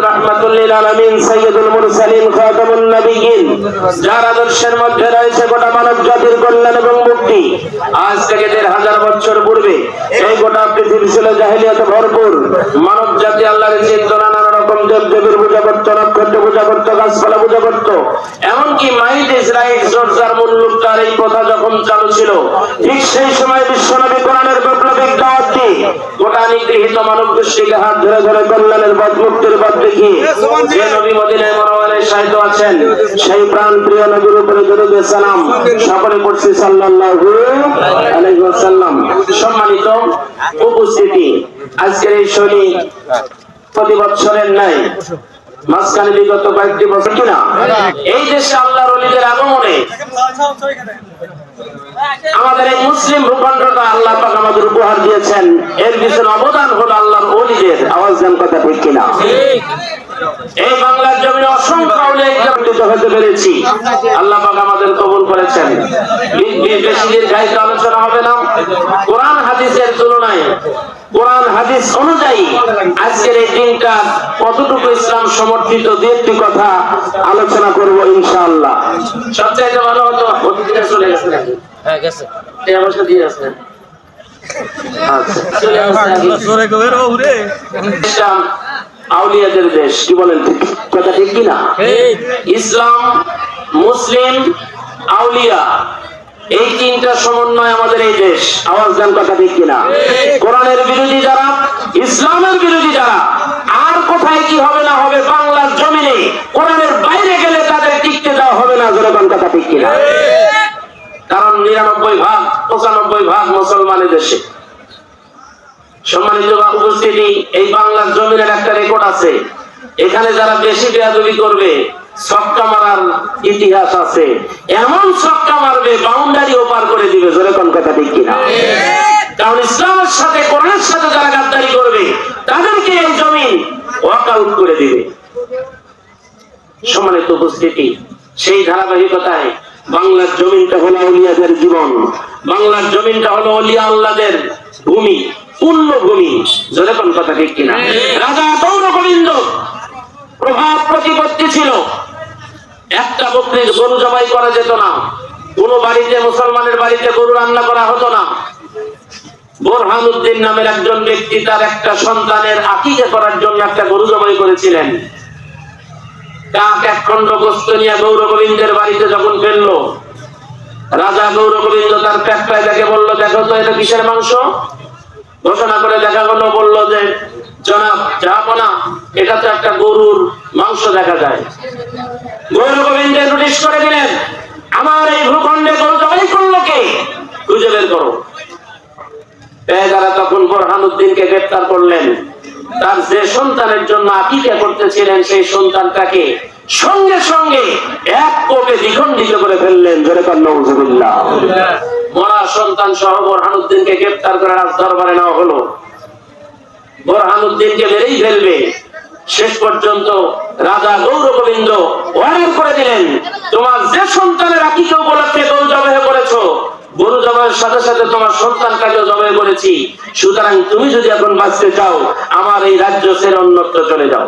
রাহমাতুল লিল আলামিন সাইয়্যিদুল মুরসালিন খাতামুন নবিয়্যিন, যার আদর্শের মধ্যে রয়েছে গোটা মানব জাতির কল্যাণ এবং মুক্তি। আজ থেকে ১৫০০ বছর পূর্বে এই গোটা পৃথিবী ছিল জাহেলিয়াতে ভরপুর। মানব জাতি আল্লাহর চিন্তনা নানা রকম দেবদেবীর পূজা করত, নক্ষত্র পূজা করত, গাছপালা পূজা করত। এমনকি মাইট ইসরাইল জর্জার মুল্লুক তার এই প্রথা যখন চালু ছিল, ঠিক সেই সময় বিশ্বনবী কোরআনের বৈপ্লবিক দাওয়াত দিয়ে গোটা নিগৃহীত মানব গোষ্ঠীকে হাত ধরে ধরে কল্যাণের পথ, মুক্তির পথ দেখিয়ে যে নবী মদিনায় মুনাওয়ারায় শায়িত আছেন, সেই প্রাণ প্রিয় নবীর উপরে দরুদ ও সালাম সকলে পড়ছি সাল্লাল্লাহু আলাইহি ওয়াসাল্লাম। সম্মানিত উপস্থিতি, আজকের এই শনি প্রতি বছরের ন্যায় মাঝখানে বিগত কয়েকটি বছর কিনা এই দেশে আল্লাহর ওলিদের আগমনে আমাদের এই মুসলিম ভূখণ্ডটা আল্লাহ পাক আমাদের উপহার দিয়েছেন। এর পিছনে অবদান হলো আল্লাহর ওলিদের। আওয়াজ দেন, কথা ঠিক কিনা? এই বাংলার জমিনে অসংখ্য আউলিয়া একত্রিত হতে পেরেছি, আল্লাহ পাক আমাদের কবুল করেছেন। বেশি দীর্ঘায়িত আলোচনা হবে না। কোরআন হাদিসের তুলনায়, কোরআন হাদিস অনুযায়ী আজকের এই দিনটা কতটুকু ইসলাম সমর্থিত দু-একটি কথা আলোচনা করব ইনশাআল্লাহ। সবচাইতে ভালো হতো অতিথিরা চলে গেছে নাকি? হ্যাঁ গেছে, এই অবস্থা দিয়ে আছে। আচ্ছা, চলে আসছে। আউলিয়াদের দেশ, কি বলেন, কথা ঠিক কিনা? ইসলাম, মুসলিম, আউলিয়া, এই তিনটা সমন্বয় আমাদের এই দেশ। আওয়াজ দেন, কথা ঠিক কিনা? কোরআনের বিরোধী যারা, ইসলামের বিরোধী যারা, আর কোথায় কি হবে না হবে বাংলার জমিনে কোরআনের বাইরে গেলে তাদের টিকতে দেওয়া হবে না। জনগণ, কথা ঠিক কিনা? কারণ ৯৯-৯৫% মুসলমানের দেশে। সম্মানিত উপস্থিতি, এই বাংলার জমিনের একটা রেকর্ড আছে। এখানে যারা বেশি বেয়াদবি করবে ছক্কা মারার ইতিহাস আছে। এমন ছক্কা মারবে বাউন্ডারি ওপার করে দিবে। যেরকম, কথা ঠিক কিনা? কারণ ইসলামের সাথে, কোরআনের সাথে যারা গাদ্দারি করবে তাদেরকে এই জমিন ওয়াকআউট করে দিবে। সম্মানিত উপস্থিতি, সেই ধারাবাহিকতায় বাংলার জমিনটা হলো আউলিয়াদের জীবন। বাংলার জমিনটা হলো ওলিয়া আল্লাহদের ভূমি, পূর্ণ ভূমি। যেরকম, কথা ঠিক কিনা? রাজা গৌর গোবিন্দ প্রভাব প্রতিপত্তি ছিল। একটা বকরির গরু জবাই করা যেত না। কোন বাড়িতে, মুসলমানের বাড়িতে গরু রান্না করা হতো না। বোরহানউদ্দিন নামের একজন ব্যক্তি তার একটা সন্তানের আকিকা করার জন্য একটা গরু জবাই করেছিলেন। কাক এক খণ্ড গোশত নিয়ে গৌর গোবিন্দের বাড়িতে যখন ফেললো, রাজা গৌর গোবিন্দ তার পেটটায় দেখে বলল, দেখো তো এটা কিসের মাংস? ঘোষণা করে দেখা গেল, বললো যে জনাব জাহাপনা, এটা তো একটা গরুর মাংস দেখা যায়। গৌর গোবিন্দ নোটিশ করে দিলেন, আমার এই ভূখণ্ডে গরু জবাই করলো কে? খুঁজে বের করো। পেয়াদারা তখন বোরহানউদ্দিনকে গ্রেফতার করলেন। তার যে সন্তানের জন্য আকিকা করতেছিলেন সেই সন্তানটাকে সঙ্গে সঙ্গে এক কোপে দ্বিখণ্ডিত করে ফেললেন। যেরকম, নাউযুবিল্লাহ। মরা সন্তান সহ বোরহানউদ্দিনকে গ্রেফতার করে রাজ দরবারে নেওয়া হলো। বোরহানউদ্দিনকে মেরেই ফেলবে। শেষ পর্যন্ত রাজা গৌর গোবিন্দ অর্ডার করে দিলেন, তোমার যে সন্তানের আকিকা উপলক্ষে গরু জবাই করেছো, গরু জবাইয়ের সাথে সাথে তোমার সন্তানটাকেও জবাই করেছি। সুতরাং তুমি যদি এখন বাঁচতে চাও, আমার এই রাজ্য ছেড়ে অন্যত্র চলে যাও।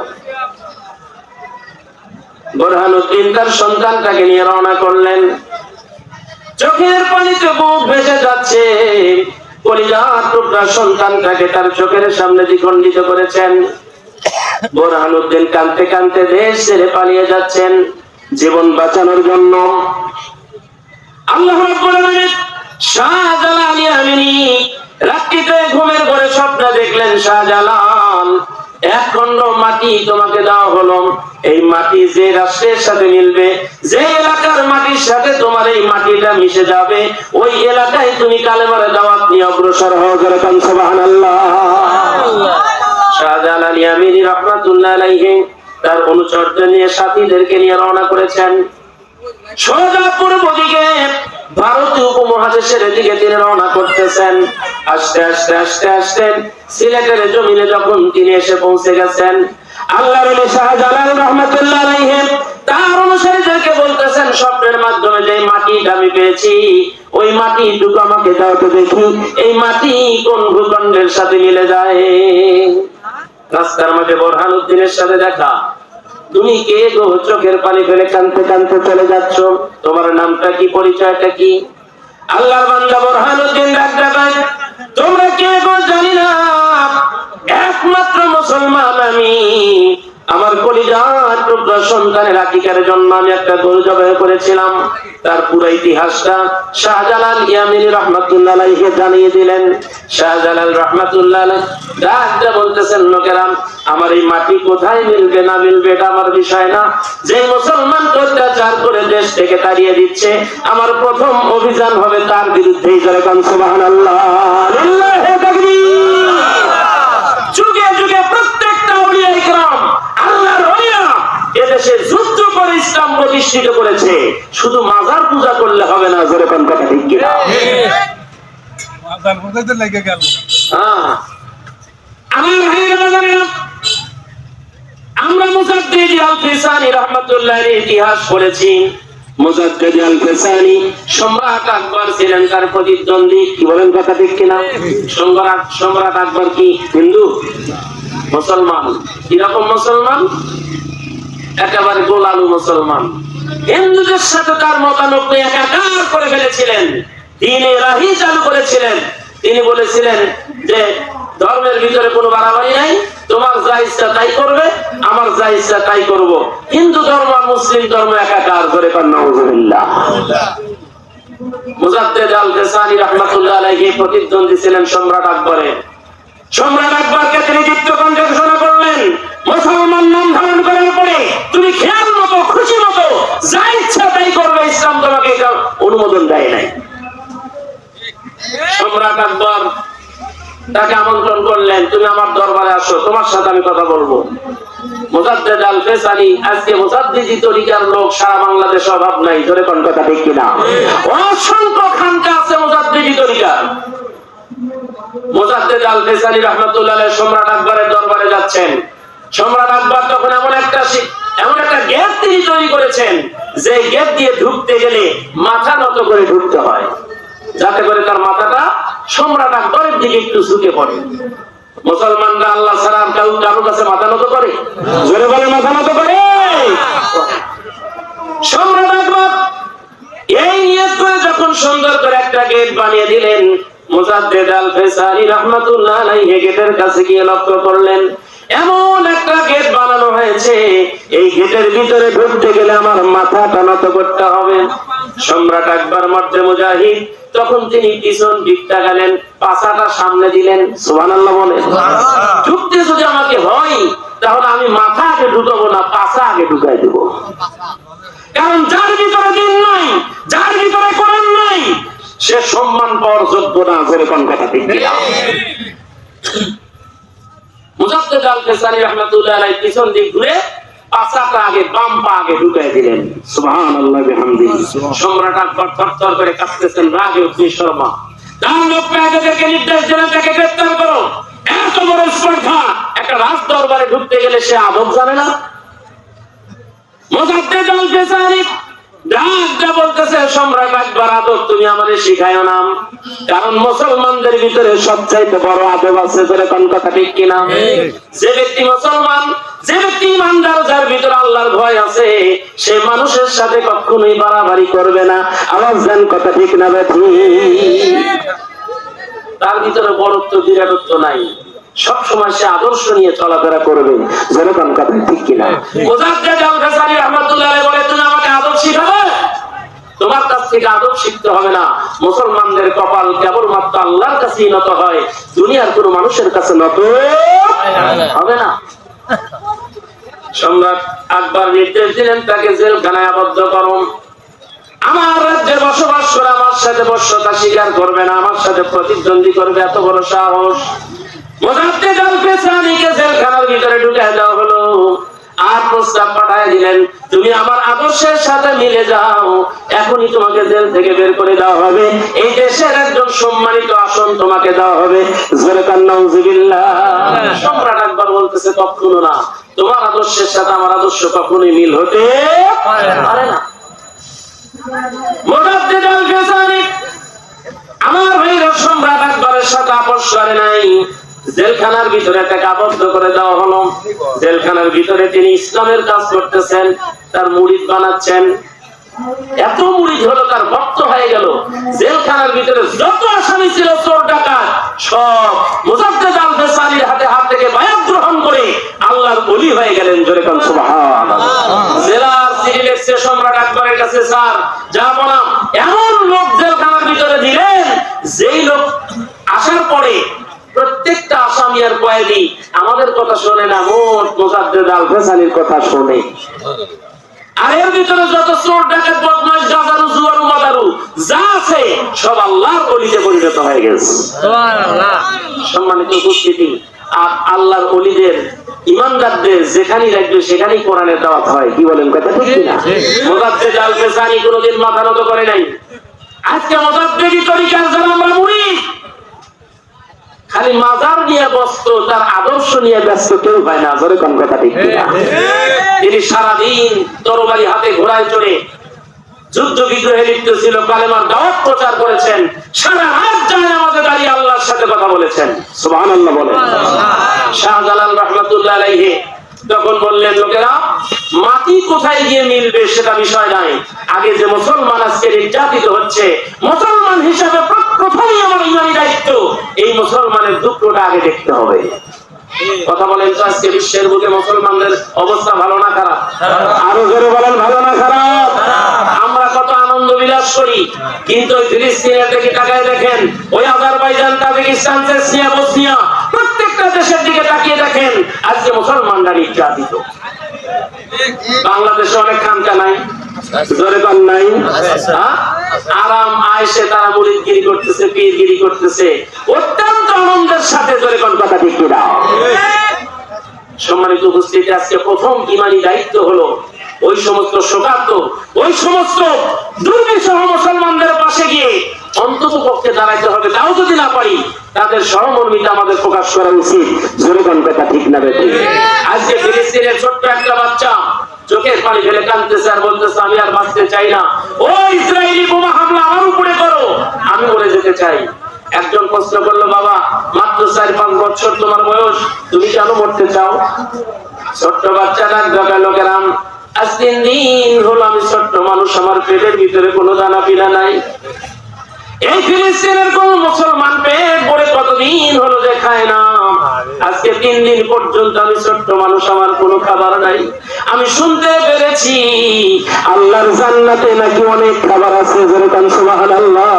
বোরহানউদ্দিন তার সন্তানটাকে নিয়ে রওনা করলেন। চোখের পানিতে বুক ভেসে যাচ্ছে। কলিজার টুকরা সন্তানটাকে তার চোখের সামনে দ্বিখণ্ডিত করেছেন। বোরহানউদ্দিন কাঁদতে কাঁদতে দেশ ছেড়ে পালিয়ে যাচ্ছেন জীবন বাঁচানোর জন্য। আল্লাহ রাব্বুল আলামিন শাহজালাল ইয়ামিনী রাত্রিতে ঘুমের ঘরে স্বপ্ন দেখলেন, শাহজালাল, এক খণ্ড মাটি তোমাকে দেওয়া হলো। এই মাটি যে রাষ্ট্রের সাথে মিলবে, যে এলাকার মাটির সাথে তোমার এই মাটিটা মিশে যাবে, ওই এলাকায় তুমি কালেমার দাওয়াত নিয়ে অগ্রসর হও। যেরকম, সুবহানাল্লাহ। শাহজালাল ইয়ামিনী রাহমাতুল্লাহ আলাইহি তার অনুচরদের নিয়ে, সাথীদেরকে নিয়ে রওনা করেছেন। সোজা পূর্ব দিকে ভারতীয় উপমহাদেশের দিকে তিনি রওনা করতেছেন। আস্তে আস্তে আস্তে আস্তে সিলেটের জমিনে যখন তিনি এসে পৌঁছে গেছেন, আল্লাহর ওলি শাহজালাল রাহমাতুল্লাহ আলাইহি তার অনুসারীদেরকে বলতেছেন, স্বপ্নের মাধ্যমে যে মাটিটা আমি পেয়েছি, ওই মাটিটুকু আমাকে দাও তো দেখি, এই মাটি কোন ভূখণ্ডের সাথে মিলে যায়। রাস্তার মাঝে বোরহানউদ্দিনের সাথে দেখা। তুমি কে গো? চোখের পানি ফেলে কাঁদতে কাঁদতে চলে যাচ্ছ, তোমার নামটা কি, পরিচয়টা কি? আল্লাহর বান্দা বুরহানুদ্দিন ডাক দেয়, তোমরা কে গো? জানি না, একমাত্র মুসলমান আমি। আমার কলিজার টুকরা সন্তানের আকিকার জন্য আমি একটা গরু জবাই করেছিলাম। তার পুরো ইতিহাসটা শাহজালাল ইয়ামিনী রাহমাতুল্লাহ আলাইহি জানিয়ে দিলেন। শাহজালাল রাহমাতুল্লাহ আলাইহি ডাকতে বলতেছেন, লোকেরা আমার এই মাটি কোথায় মিলবে না মিলবে এটা আমার বিষয় না। যে মুসলমান অত্যাচার করে দেশ থেকে তাড়িয়ে দিচ্ছে, আমার প্রথম অভিযান হবে তার বিরুদ্ধে। জোরে কান সুবহানাল্লাহ, লিল্লাহি তাকবীর। যুগে যুগে প্রত্যেকটা আউলিয়া ইকরাম, আল্লাহর ওলিয়া এদেশে যুদ্ধ করে ইসলাম প্রতিষ্ঠিত করেছে। শুধু মাজার পূজা করলে হবে না। জোরে কোন কথা ঠিক কি না? মাজার পূজাতে লেগে গেল। আমার ভাইরা জানেন, আমরা মুজাদ্দিদ আল-ফিসানি রাহমাতুল্লাহ আলাইহির ইতিহাস পড়েছি। মুজাদ্দিদ আল-ফিসানি সম্রাট আকবর শ্রীলঙ্কার প্রতিদ্বন্দ্বী। কি বলেন কথা ঠিক কিনা? সম্রাট আকবর কি হিন্দু? মুসলমান। কিরকম মুসলমান? একেবারে গোলালু মুসলমান। হিন্দুদের সাথে তার মতানৈক্য একাকার করে ফেলেছিলেন, দ্বীন ইলাহি চালু করেছিলেন। তিনি বলেছিলেন যে ধর্মের ভিতরে কোনো বাড়াবাড়ি নাই, তোমার যা ইচ্ছা তাই করবে, আমার যা ইচ্ছা তাই করব। হিন্দু ধর্ম আর মুসলিম ধর্ম একাকার করে। নাউযুবিল্লাহ। মুজাদ্দিদ আল-ফিসানি রাহমাতুল্লাহ আলাইহি প্রতিদ্বন্দ্বী ছিলেন সম্রাট আকবরের। সম্রাট আকবরকে তিনি দ্বিতীয় কণ্ঠে ঘোষণা করলেন, মুসলমান নাম ধারণ করার পরে তুমি খেয়াল মতো খুশি মতো যা ইচ্ছা তাই করবে, ইসলাম তোমাকে এটা অনুমোদন দেয় নাই। সম্রাট আকবর তাকে আমন্ত্রণ করলেন, তুমি আমার দরবারে আসো, তোমার সাথে আমি কথা বলবো। মুজাদ্দিদ আল-ফিসানি, আজকে মুজাদ্দিদি তরিকার লোক সারা বাংলাদেশে অভাব নাই। ধরে কোন কথা ঠিক কিনা? অসংখ্য খানকা আছে মুজাদ্দিদি তরিকার। মুজাদ্দিদ আল-ফিসানি রাহমাতুল্লাহ আলাইহি সম্রাট আকবরের দরবারে যাচ্ছেন। সম্রাট আকবর তখন এমন একটা গেট তিনি তৈরি করেছেন, যে গেট দিয়ে ঢুকতে গেলে মাথা নত করে ঢুকতে হয়, যাতে করে তার মাথাটা সম্রাট আকবরের দিকে একটু ঝুঁকে পড়ে। মুসলমানরা আল্লাহ ছাড়া কারো কাছে মাথা নত করে? জোরে বলে মাথা নত করে? সম্রাট আকবর এই নিয়ত করে যখন সুন্দর করে একটা গেট বানিয়ে দিলেন, মুজাদ্দিদ আল-ফিসানি রাহমাতুল্লাহ আলাইহি গেটের কাছে গিয়ে লক্ষ্য করলেন, এমন একটা গেট বানানো হয়েছে, এই গেটের ভিতরে ঢুকতে গেলে আমার মাথাটা নত করতে হবে। সম্রাট আকবর মর্দে মুজাহিদ তখন তিনি পিছন দিকটা গেলেন, পাছাটা সামনে দিলেন। সুবহানাল্লাহ বলেন। ঢুকতে যদি আমাকে হয়, তাহলে আমি মাথা আগে ঢুকাবো না, পাছা আগে ঢুকাই দেব। কারণ যার ভিতরে দিন নাই, যার ভিতরে কোরআন নাই, সে সম্মান পাওয়ার যোগ্য না। করে কোন কথা ঠিক কিনা? মুজাদ্দিদ আল-ফিসানি রাহমাতুল্লাহ আলাইহি পিছন দিক ঘুরে পাছাটা আগে, বাম পা আগে ঢুকাই দিলেন। সুবহানাল্লাহ বিহামদিহি। সম্রাট আকবর থরথর করে কাঁপতেছেন, রাগে অগ্নিশর্মা। তার লোক পেয়াদাদেরকে নির্দেশ দিলেন, তাকে গ্রেফতার করো। এত বড় স্পর্ধা, একটা রাজ দরবারে ঢুকতে গেলে সে আদব জানে না। মুজাদ্দিদ আল-ফিসানি ডাকটা বলতেছে, সম্রাট আকবর আদব তুমি আমাদের শিখায়ও না, কারণ মুসলমানদের ভিতরে সবচাইতে বড় আদব আছে। ধরে কোন কথা ঠিক কিনা? যে ব্যক্তি মুসলমান, যে ব্যক্তি ইমানদার, যার ভিতরে আল্লাহর ভয় আছে, সে মানুষের সাথে কখনোই বাড়াবাড়ি করবে না। আওয়াজ দেন, কথা ঠিক না বেঠি? তার ভিতরে বড়ত্ব বিরাটত্ব নাই, সব সময় সে আদর্শ নিয়ে চলাফেরা করবে। যেরকম কথা ঠিক কিনা? মুজাদ্দিদ আল-ফিসানি রাহমাতুল্লাহ আলাইহি বলে, তুমি আমাকে আদব শিখাবে? তোমার কাছ থেকে আদব শিখতে হবে না। মুসলমানদের কপাল কেবলমাত্র আল্লাহর কাছেই নত হয়, দুনিয়ার কোন মানুষের কাছে নত হবে না। সম্রাট আকবর নির্দেশ দিলেন, তাকে জেলখানায় আবদ্ধ করো। আমার রাজ্যে বসবাস করে আমার সাথে বশ্যতা স্বীকার করবে না, আমার সাথে প্রতিদ্বন্দ্বী করবে, এত বড় সাহস। মুজাদ্দিদ আল-ফিসানিকে জেলখানার ভিতরে ঢুকিয়ে দেওয়া হলো। আর প্রস্তাব পাঠিয়ে দিলেন, তুমি আমার আদর্শের সাথে মিলে যাও, এখনই তোমাকে জেল থেকে বের করে দেওয়া হবে, এই দেশের একজন সম্মানিত আসন তোমাকে দেওয়া হবে। জোরে কান নাউযুবিল্লাহ। সম্রাট আকবর বলতেছে, কখনো না, তোমার আদর্শের সাথে আমার আদর্শ কখনোই মিল হতে পারে না। মুজাদ্দিদ আল-ফিসানি আমার ভাইরা সম্রাট আকবরের সাথে আপোষ করে নাই, জেলখানার ভিতরে তাকে আবদ্ধ করে দেওয়া হলো। জেলখানার ভিতরে তিনি ইসলামের কাজ করতেছেন, তার মুরিদ বানাচ্ছেন। এত মুরিদ হলো, তার ভক্ত হয়ে গেল। জেলখানার ভিতরে যত আসামি ছিল, চোর ডাকাত, সব মুজাদ্দেদ আল ফেসালির হাতে হাত থেকে বায়াত গ্রহণ করে আল্লাহর ওলি হয়ে গেলেন। জোরে কান সুবহানাল্লাহ। জেলার সিভিল এক্সচেঞ্জ সম্রাট আকবরের কাছে স্যার যা বললাম, এমন লোক জেলখানার ভিতরে দিলেন, যেই লোক আসার পরে প্রত্যেকটা আসামি আর কয়েদি আমাদের কথা শোনে না, মোট মুজাদ্দেদ আল ফেসালির কথা শোনে। আর এর ভিতরে যত চোর ডাকাত বদমাশ গাজারু জুয়ারু মাদারু যা আছে সব আল্লাহর ওলিতে পরিণত হয়ে গেছে। সুবহানাল্লাহ। সম্মানিত উপস্থিতি, আর আল্লাহর ওলিদের ইমানদারদের যেখানেই রাখবে সেখানেই কোরআনের দাওয়াত হয়। কি বলেন, কথা ঠিক কিনা? মুজাদ্দেদ আল ফেসানি কোনোদিন মাথা নত করে নাই। আজকে মুজাদ্দেদি তরিকার যারা আমরা মুরিদ, খালি মাজার নিয়ে ব্যস্ত, তার আদর্শ নিয়ে ব্যস্ত কেউ হয় না। জোরে কোন কথা ঠিক কিনা? তিনি সারাদিন তরবারি হাতে ঘোড়ায় চড়ে যুদ্ধ বিগ্রহে লিপ্ত ছিল, কালেমার দাওয়াত প্রচার করেছেন, সারা রাত জানে আমাদের দাঁড়িয়ে আল্লাহর সাথে কথা বলেছেন। সুবহানাল্লাহ বলেন। শাহজালাল রাহমাতুল্লাহ আলাইহি তখন বললেন, লোকেরা মাটি কোথায় গিয়ে মিলবে সেটা বিষয় নাই, আগে যে মুসলমান আজকে নির্যাতিত হচ্ছে, মুসলমান হিসাবে প্রথমেই আমার ইমানি দায়িত্ব এই মুসলমানের দুঃখটা আগে দেখতে হবে। কথা বলেন তো, আজকে বিশ্বের বুকে মুসলমানদের অবস্থা ভালো না খারাপ? আরো জোরে বলেন, ভালো না খারাপ? আমরা কত আনন্দ বিলাস করি, কিন্তু ওই ফিলিস্তিনের দিকে তাকায় দেখেন, ওই আজারবাইজান, তাজিকিস্তান, চেচনিয়া, বসনিয়া, প্রত্যেকটা দেশের দিকে তাকিয়ে দেখেন, আজকে মুসলমানরা নির্যাতিত। বাংলাদেশে অনেক খানকা নাই, জোরে বল নাই? আরাম আয়েশে তারা মুরিদগিরি করতেছে, পীরগিরি করতেছে, অত্যন্ত আনন্দের সাথে। জোরে কোন কথা ঠিক কিনা? সম্মানিত উপস্থিতি, আজকে প্রথম ইমানি দায়িত্ব হলো ওই সমস্ত শোকার্ত, ওই সমস্ত দুর্বিষহ মুসলমানদের পাশে গিয়ে অন্তত পক্ষে দাঁড়াইতে হবে। তাও যদি না পারি, তাদের সহমর্মিতা আমাদের প্রকাশ করা উচিত। জোরে কোন কথা ঠিক না? আজকে ফিলিস্তিনের ছোট্ট একটা বাচ্চা চোখের পানি ফেলে কাঁদতেছে আর বলতেছে, আমি আর বাঁচতে চাই না, ও ইসরায়েলি বোমা হামলা আমার উপরে করো, আমি মরে যেতে চাই। একজন প্রশ্ন করলো, বাবা মাত্র 4-5 বছর তোমার বয়স, তুমি কেন মরতে চাও? ছোট্ট বাচ্চা ডাক দেয়, লোকেরাম আজ 3 দিন হলো আমি ছোট্ট মানুষ, আমার পেটের ভিতরে কোনো দানা পিনা নাই। এই ফিলিস্তিনের কোন মুসলমান পেট ভরে কতদিন হলো যে খায় না, আজকে 3 দিন পর্যন্ত আমি ছোট্ট মানুষ, আমার কোনো খাবার নাই। আমি শুনতে পেরেছি আল্লাহর জান্নাতে নাকি অনেক খাবার আছে। যেরকম সুবহানাল্লাহ।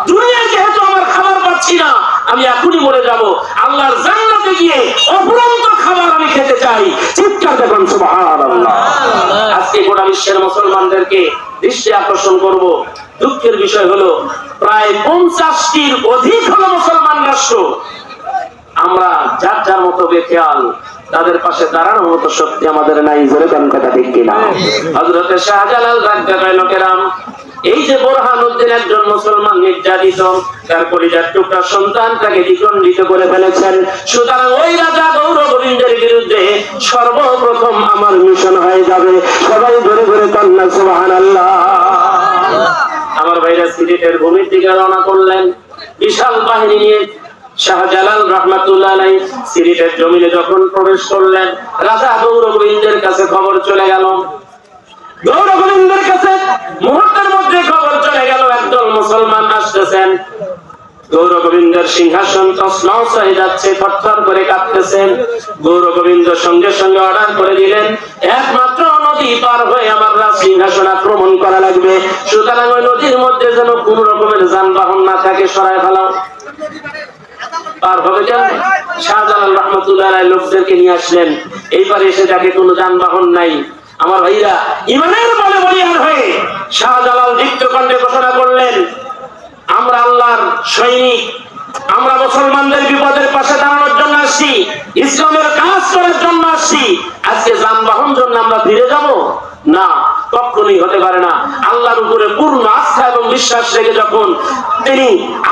দুনিয়ায় যেহেতু আমার খাবার পাচ্ছি না, আমি এখনই মরে যাব, আল্লাহর জান্নাতে গিয়ে অফুরন্ত খাবার আমি খেতে চাই। চিৎকার দেখুন সুবহানাল্লাহ। আজকে গোটা বিশ্বের মুসলমানদেরকে দৃষ্টি আকর্ষণ করব। দুঃখের বিষয় হলো, প্রায় 50টির অধিক হলো মুসলমান রাষ্ট্র, আমরা যার যার মতো বেখেয়াল, তাদের পাশে দাঁড়ানোর মতো শক্তি আমাদের নাই। জোরে কোন কথা ঠিক কিনা? হযরত শাহজালাল রাদিয়াল্লাহু লোকেরাম, এই যে বুরহানুদ্দিন একজন মুসলমান নির্যাতিত, তার কলিজার টুকরা সন্তানটাকে দ্বিখণ্ডিত করে ফেলেছেন। সুতরাং ওই রাজা গৌর গোবিন্দের বিরুদ্ধে সর্বপ্রথম আমার মিশন হয়ে যাবে। সবাই ধরে ধরে কন্যা সুবহানাল্লাহ। আমার ভাইরা সিলেটের ভূমির দিকে রওনা করলেন বিশাল বাহিনী নিয়ে। শাহজালাল রাহমাতুল্লাহ আলাইহি সিলেটের জমিনে যখন প্রবেশ করলেন, রাজা গৌর গোবিন্দের কাছে খবর চলে গেল। গৌর গোবিন্দের কাছে মুহূর্তের মধ্যে খবর চলে গেল, একদল মুসলমান আসতেছেন। গৌর গোবিন্দের সিংহাসন তছনছ হয়ে যাচ্ছে, থরথর করে কাঁপতেছেন। গৌর গোবিন্দ সঙ্গে সঙ্গে অর্ডার করে দিলেন, একমাত্র নদী পার হয়ে আমার সিংহাসন আক্রমণ করা লাগবে। সুতরাং ওই নদীর মধ্যে যেন কোন রকমের যানবাহন না থাকে, সরায় ফেলাও। পার হবে কেন? শাহজালাল রাহমাতুল্লাহ আলাইহি লোকদেরকে নিয়ে আসলেন। এইবারে এসে দেখে কোনো যানবাহন নাই। আমার ভাইরা ইমানের বলে বলিয়ান হয়ে শাহজালাল দীপ্তকণ্ঠে ঘোষণা করলেন, আমরা আল্লাহর সৈনিক, আমরা মুসলমানদের বিপদের পাশে দাঁড়ানোর জন্য আসছি, ইসলামের কাজ করার জন্য আসছি। আজকে যানবাহন জন্য আমরা ফিরে যাব না, কখনোই হতে পারে না। আল্লাহর উপরে পূর্ণ আস্থা এবং বিশ্বাস রেখে যখন তিনি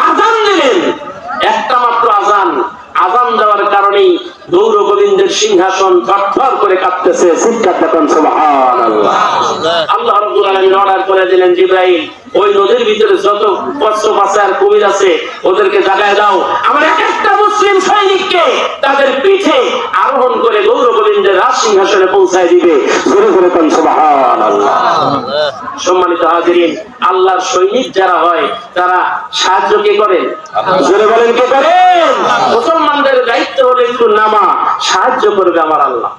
আযান দিলেন, একটা মাত্র আযান, আযান দেওয়ার কারণেই গৌর গোবিন্দের সিংহাসন থরথর করে কাঁপতেছে। চিৎকার দেখুন সুবহানাল্লাহ। আল্লাহ রাব্বুল আলামিন অর্ডার করে দিলেন, জিবরাইল ওই নদীর ভিতরে যত কচ্ছপ আছে আর কুমির আছে ওদেরকে জাগায় দাও। আমার এক একটা মুসলিম সৈনিককে তাদের পিঠে আরোহণ করে গৌরগোবিন্দের রাজ সিংহাসনে পৌঁছায় দিবে। জোরে জোরে বলেন সুবহানাল্লাহ। সম্মানিত হাজিরিন, আল্লাহর সৈনিক যারা হয় তারা সাহায্য কে করেন? জোরে বলেন কে করেন? মুসলমানদের দায়িত্ব হলো একটু নামা, সাহায্য করবে আমার আল্লাহ।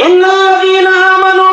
ইন্নাল্লাযীনা আমানু